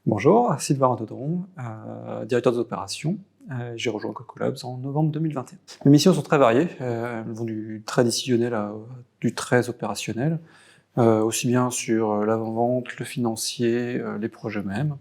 Bonjour, Sylvain Rantodron, directeur des opérations. J'ai rejoint Cocolabs en novembre 2021. Mes missions sont très variées, elles vont du très décisionnel du très opérationnel, aussi bien sur l'avant-vente, le financier, les projets mêmes,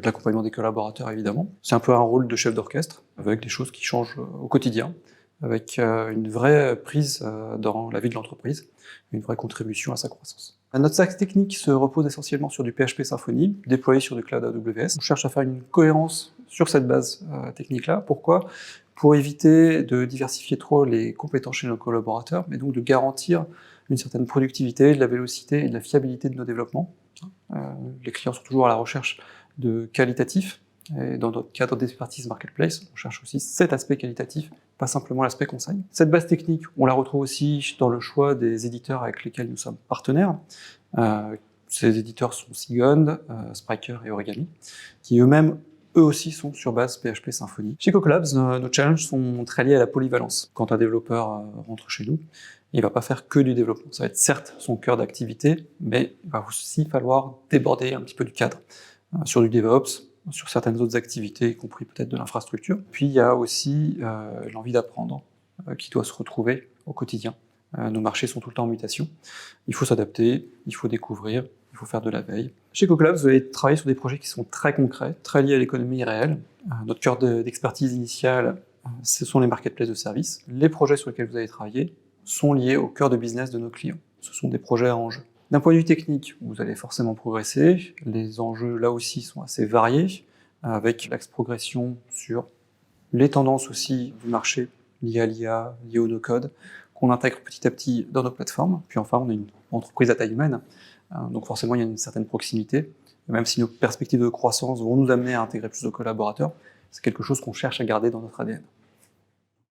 l'accompagnement des collaborateurs évidemment. C'est un peu un rôle de chef d'orchestre, avec des choses qui changent au quotidien, avec une vraie prise dans la vie de l'entreprise, une vraie contribution à sa croissance. Notre stack technique se repose essentiellement sur du PHP Symfony, déployé sur du cloud AWS. On cherche à faire une cohérence sur cette base technique-là. Pourquoi ? Pour éviter de diversifier trop les compétences chez nos collaborateurs, mais donc de garantir une certaine productivité, de la vélocité et de la fiabilité de nos développements. Les clients sont toujours à la recherche de qualitatif, et dans notre cadre d'expertise marketplace, on cherche aussi cet aspect qualitatif, pas simplement l'aspect conseil. Cette base technique, on la retrouve aussi dans le choix des éditeurs avec lesquels nous sommes partenaires. Ces éditeurs sont Seagon, Spryker et Origami, qui eux aussi sont sur base PHP Symfony. Chez Cocolabs, nos challenges sont très liés à la polyvalence. Quand un développeur rentre chez nous, il ne va pas faire que du développement. Ça va être certes son cœur d'activité, mais il va aussi falloir déborder un petit peu du cadre sur du DevOps, sur certaines autres activités, y compris peut-être de l'infrastructure. Puis il y a aussi l'envie d'apprendre qui doit se retrouver au quotidien. Nos marchés sont tout le temps en mutation. Il faut s'adapter, il faut découvrir, il faut faire de la veille. Chez Cocolabs, vous allez travailler sur des projets qui sont très concrets, très liés à l'économie réelle. Notre cœur d'expertise initiale, ce sont les marketplaces de services. Les projets sur lesquels vous allez travailler sont liés au cœur de business de nos clients. Ce sont des projets à enjeu. D'un point de vue technique, vous allez forcément progresser. Les enjeux, là aussi, sont assez variés, avec l'axe progression sur les tendances aussi du marché liées à l'IA, liées au no-code, qu'on intègre petit à petit dans nos plateformes. Puis enfin, on est une entreprise à taille humaine, donc forcément, il y a une certaine proximité. Et même si nos perspectives de croissance vont nous amener à intégrer plus de collaborateurs, c'est quelque chose qu'on cherche à garder dans notre ADN.